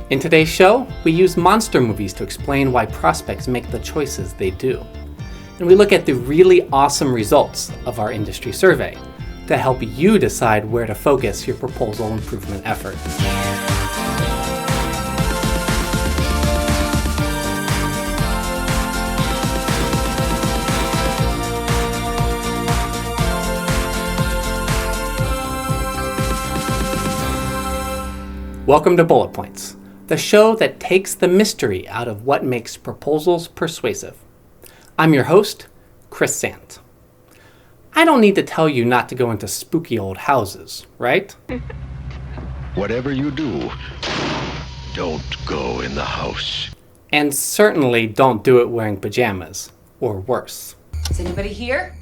In today's show, we use monster movies to explain why prospects make the choices they do. And we look at the really awesome results of our industry survey to help you decide where to focus your proposal improvement effort. Welcome to Bullet Points, the show that takes the mystery out of what makes proposals persuasive. I'm your host, ChrisSant. I don't need to tell you not to go into spooky old houses, right? Whatever you do, don't go in the house. And certainly don't do it wearing pajamas, or worse. Is anybody here?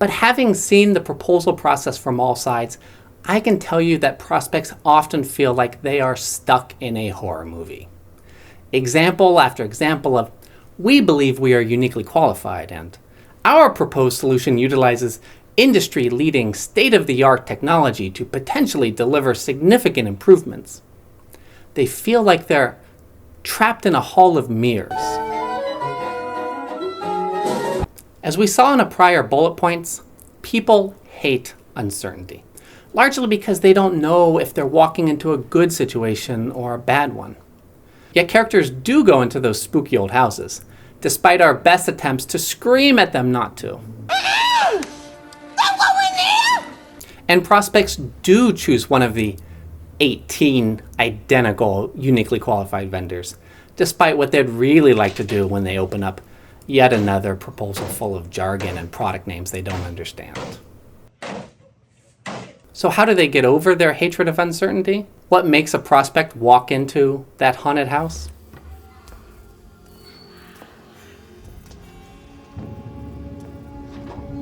But having seen the proposal process from all sides, I can tell you that prospects often feel like they are stuck in a horror movie. Example after example of, we believe we are uniquely qualified, and our proposed solution utilizes industry-leading state-of-the-art technology to potentially deliver significant improvements. They feel like they're trapped in a hall of mirrors. As we saw in a prior bullet points, people hate uncertainty, largely because they don't know if they're walking into a good situation or a bad one. Yet characters do go into those spooky old houses, despite our best attempts to scream at them not to. Don't go in there! And prospects do choose one of the 18 identical, uniquely qualified vendors, despite what they'd really like to do when they open up yet another proposal full of jargon and product names they don't understand. So how do they get over their hatred of uncertainty? What makes a prospect walk into that haunted house?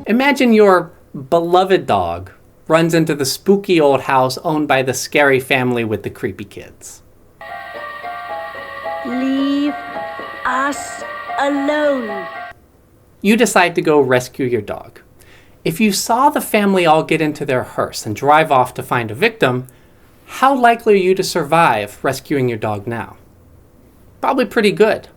Imagine your beloved dog runs into the spooky old house owned by the scary family with the creepy kids. Leave us alone. You decide to go rescue your dog. If you saw the family all get into their hearse and drive off to find a victim, how likely are you to survive rescuing your dog now? Probably pretty good.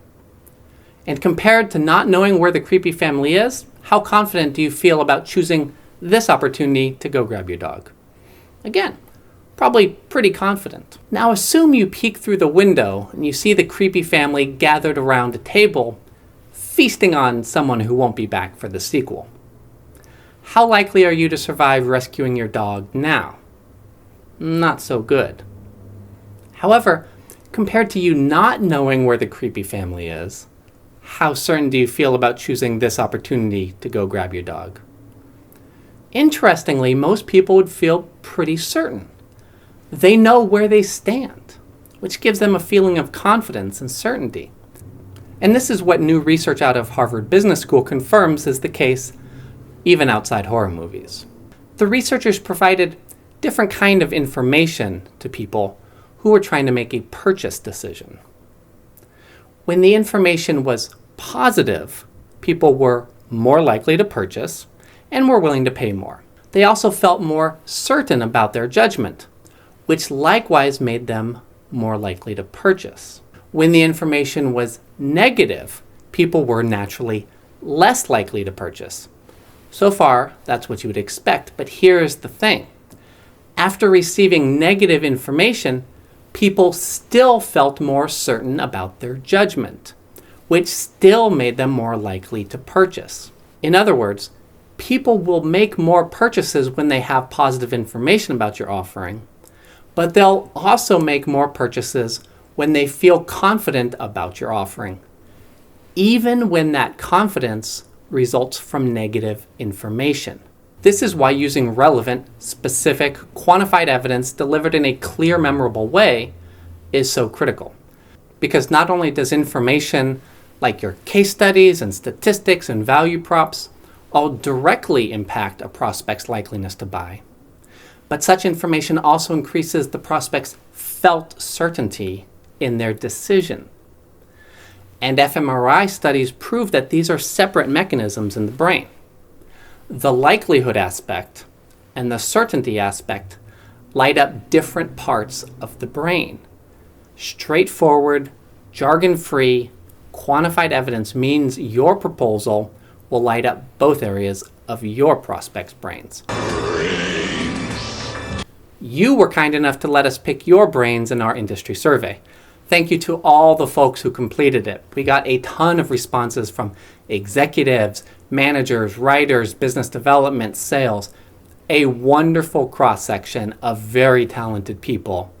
And compared to not knowing where the creepy family is, how confident do you feel about choosing this opportunity to go grab your dog? Again, probably pretty confident. Now assume you peek through the window and you see the creepy family gathered around a table, feasting on someone who won't be back for the sequel. How likely are you to survive rescuing your dog now? Not so good. However, compared to you not knowing where the creepy family is, how certain do you feel about choosing this opportunity to go grab your dog? Interestingly, most people would feel pretty certain. They know where they stand, which gives them a feeling of confidence and certainty. And this is what new research out of Harvard Business School confirms is the case even outside horror movies. The researchers provided different kind of information to people who were trying to make a purchase decision. When the information was positive, people were more likely to purchase and were willing to pay more. They also felt more certain about their judgment, which likewise made them more likely to purchase. When the information was negative, people were naturally less likely to purchase. So far, that's what you would expect, but here's the thing. After receiving negative information, people still felt more certain about their judgment, which still made them more likely to purchase. In other words, people will make more purchases when they have positive information about your offering, but they'll also make more purchases when they feel confident about your offering, even when that confidence results from negative information. This is why using relevant, specific, quantified evidence delivered in a clear, memorable way is so critical. Because not only does information like your case studies and statistics and value props all directly impact a prospect's likeliness to buy, but such information also increases the prospect's felt certainty in their decision. And fMRI studies prove that these are separate mechanisms in the brain. The likelihood aspect and the certainty aspect light up different parts of the brain. Straightforward, jargon-free, quantified evidence means your proposal will light up both areas of your prospects' brains. You were kind enough to let us pick your brains in our industry survey. Thank you to all the folks who completed it. We got a ton of responses from executives, managers, writers, business development, sales. A wonderful cross-section of very talented people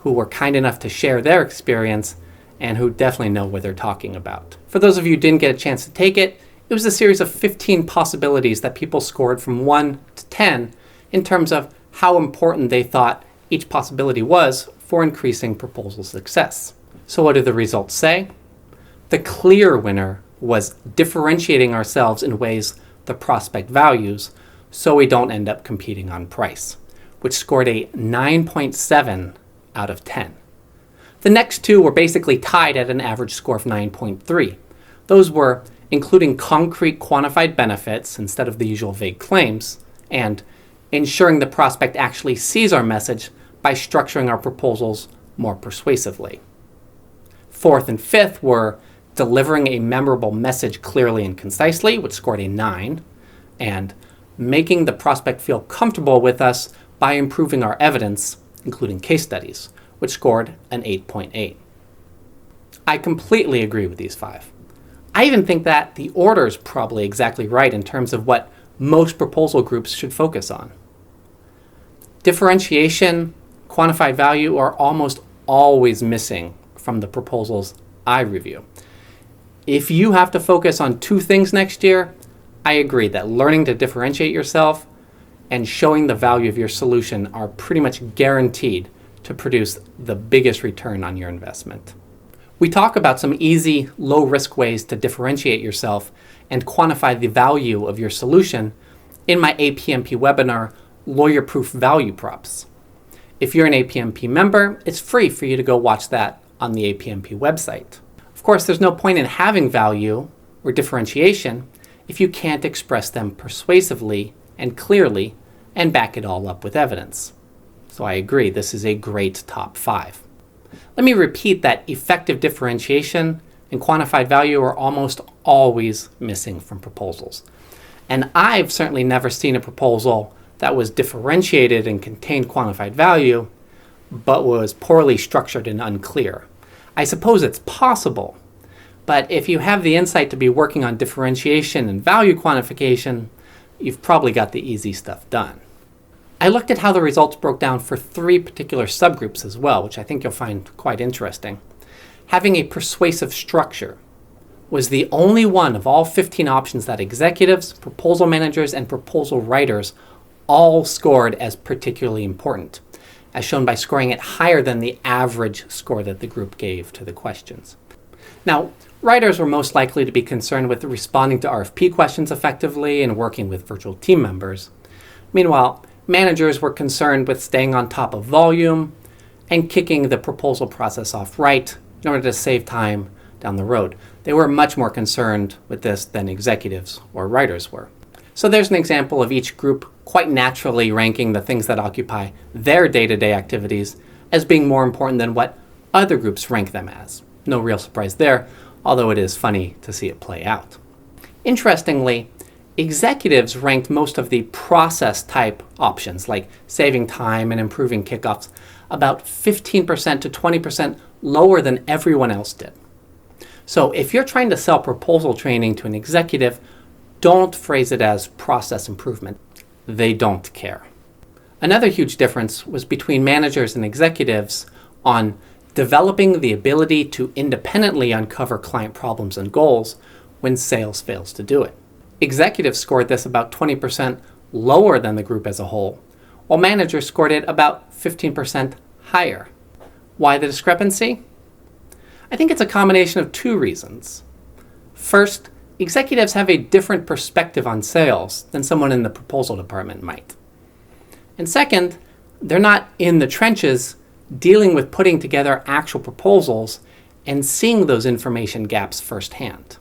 who were kind enough to share their experience and who definitely know what they're talking about. For those of you who didn't get a chance to take it, it was a series of 15 possibilities that people scored from 1 to 10 in terms of how important they thought each possibility was for increasing proposal success. So what do the results say? The clear winner was differentiating ourselves in ways the prospect values so we don't end up competing on price, which scored a 9.7 out of 10. The next two were basically tied at an average score of 9.3. Those were including concrete quantified benefits instead of the usual vague claims, and ensuring the prospect actually sees our message by structuring our proposals more persuasively. Fourth and fifth were delivering a memorable message clearly and concisely, which scored a 9, and making the prospect feel comfortable with us by improving our evidence, including case studies, which scored an 8.8. I completely agree with these 5. I even think that the order is probably exactly right in terms of what most proposal groups should focus on. Differentiation, quantified value are almost always missing from the proposals I review. If you have to focus on 2 things next year, I agree that learning to differentiate yourself and showing the value of your solution are pretty much guaranteed to produce the biggest return on your investment. We talk about some easy, low-risk ways to differentiate yourself and quantify the value of your solution in my APMP webinar, Lawyer Proof Value Props. If you're an APMP member, it's free for you to go watch that on the APMP website. Of course, there's no point in having value or differentiation if you can't express them persuasively and clearly and back it all up with evidence. So I agree, this is a great top 5. Let me repeat that effective differentiation and quantified value are almost always missing from proposals. And I've certainly never seen a proposal that was differentiated and contained quantified value, but was poorly structured and unclear. I suppose it's possible, but if you have the insight to be working on differentiation and value quantification, you've probably got the easy stuff done. I looked at how the results broke down for 3 particular subgroups as well, which I think you'll find quite interesting. Having a persuasive structure was the only one of all 15 options that executives, proposal managers, and proposal writers all scored as particularly important, as shown by scoring it higher than the average score that the group gave to the questions. Now, writers were most likely to be concerned with responding to RFP questions effectively and working with virtual team members. Meanwhile, managers were concerned with staying on top of volume and kicking the proposal process off right in order to save time down the road. They were much more concerned with this than executives or writers were. So there's an example of each group quite naturally ranking the things that occupy their day-to-day activities as being more important than what other groups rank them as. No real surprise there, although it is funny to see it play out. Interestingly, executives ranked most of the process type options, like saving time and improving kickoffs, about 15% to 20% lower than everyone else did. So if you're trying to sell proposal training to an executive, don't phrase it as process improvement. They don't care. Another huge difference was between managers and executives on developing the ability to independently uncover client problems and goals when sales fails to do it. Executives scored this about 20% lower than the group as a whole, while managers scored it about 15% higher. Why the discrepancy? I think it's a combination of 2 reasons. First, executives have a different perspective on sales than someone in the proposal department might. And second, they're not in the trenches dealing with putting together actual proposals and seeing those information gaps firsthand.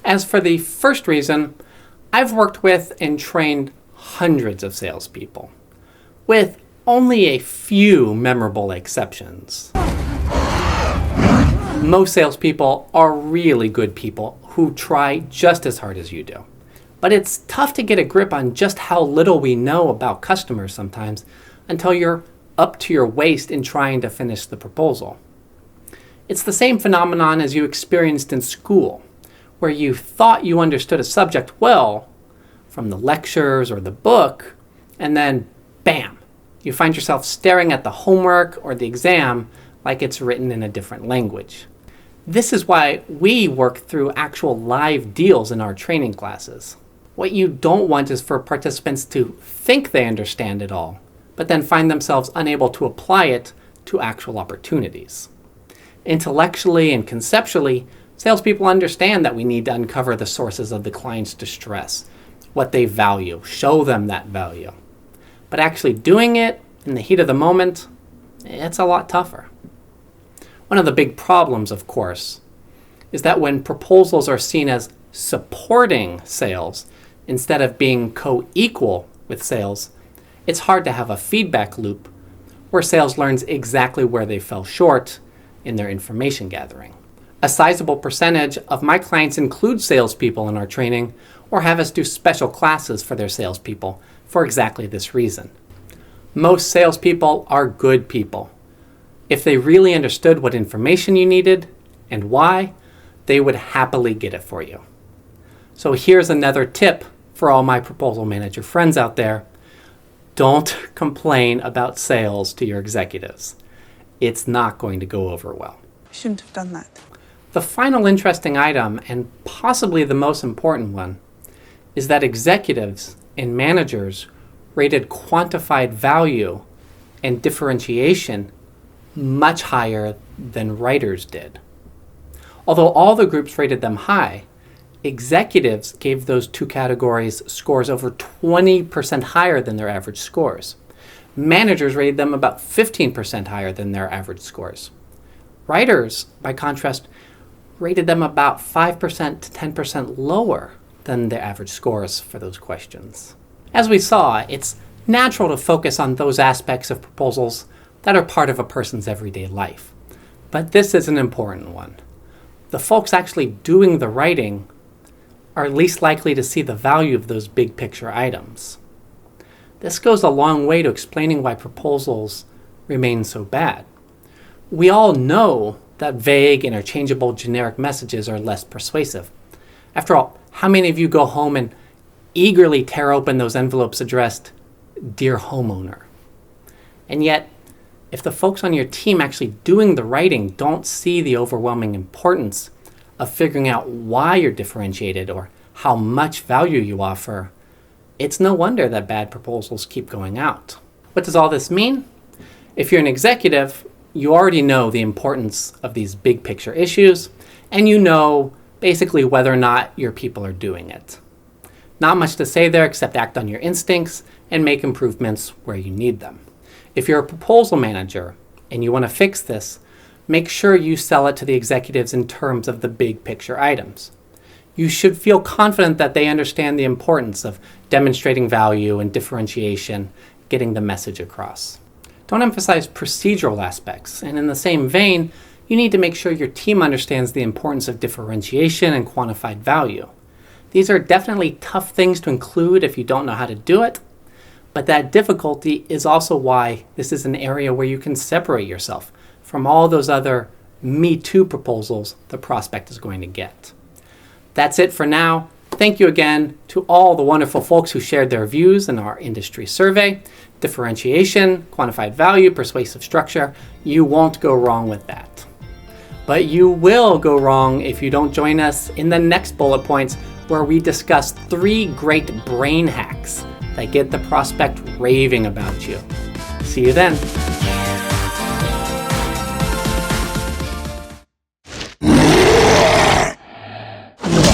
As for the first reason, I've worked with and trained hundreds of salespeople, with only a few memorable exceptions. Most salespeople are really good people who try just as hard as you do. But it's tough to get a grip on just how little we know about customers sometimes until you're up to your waist in trying to finish the proposal. It's the same phenomenon as you experienced in school, where you thought you understood a subject well from the lectures or the book, and then bam, you find yourself staring at the homework or the exam like it's written in a different language. This is why we work through actual live deals in our training classes. What you don't want is for participants to think they understand it all, but then find themselves unable to apply it to actual opportunities. Intellectually and conceptually, salespeople understand that we need to uncover the sources of the client's distress, what they value, show them that value. But actually doing it in the heat of the moment, it's a lot tougher. One of the big problems, of course, is that when proposals are seen as supporting sales instead of being co-equal with sales, it's hard to have a feedback loop where sales learns exactly where they fell short in their information gathering. A sizable percentage of my clients include salespeople in our training or have us do special classes for their salespeople for exactly this reason. Most salespeople are good people. If they really understood what information you needed and why, they would happily get it for you. So here's another tip for all my proposal manager friends out there. Don't complain about sales to your executives. It's not going to go over well. I shouldn't have done that. The final interesting item, and possibly the most important one, is that executives and managers rated quantified value and differentiation much higher than writers did. Although all the groups rated them high, executives gave those two categories scores over 20% higher than their average scores. Managers rated them about 15% higher than their average scores. Writers, by contrast, rated them about 5% to 10% lower than their average scores for those questions. As we saw, it's natural to focus on those aspects of proposals that are part of a person's everyday life. But this is an important one. The folks actually doing the writing are least likely to see the value of those big picture items. This goes a long way to explaining why proposals remain so bad. We all know that vague, interchangeable, generic messages are less persuasive. After all, how many of you go home and eagerly tear open those envelopes addressed, "Dear Homeowner"? And yet, if the folks on your team actually doing the writing don't see the overwhelming importance of figuring out why you're differentiated or how much value you offer, it's no wonder that bad proposals keep going out. What does all this mean? If you're an executive, you already know the importance of these big picture issues, and you know basically whether or not your people are doing it. Not much to say there except act on your instincts and make improvements where you need them. If you're a proposal manager and you want to fix this, make sure you sell it to the executives in terms of the big picture items. You should feel confident that they understand the importance of demonstrating value and differentiation, getting the message across. Don't emphasize procedural aspects, and in the same vein, you need to make sure your team understands the importance of differentiation and quantified value. These are definitely tough things to include if you don't know how to do it, but that difficulty is also why this is an area where you can separate yourself from all those other Me Too proposals the prospect is going to get. That's it for now. Thank you again to all the wonderful folks who shared their views in our industry survey. Differentiation, quantified value, persuasive structure. You won't go wrong with that. But you will go wrong if you don't join us in the next Bullet Points, where we discuss 3 great brain hacks that get the prospect raving about you. See you then.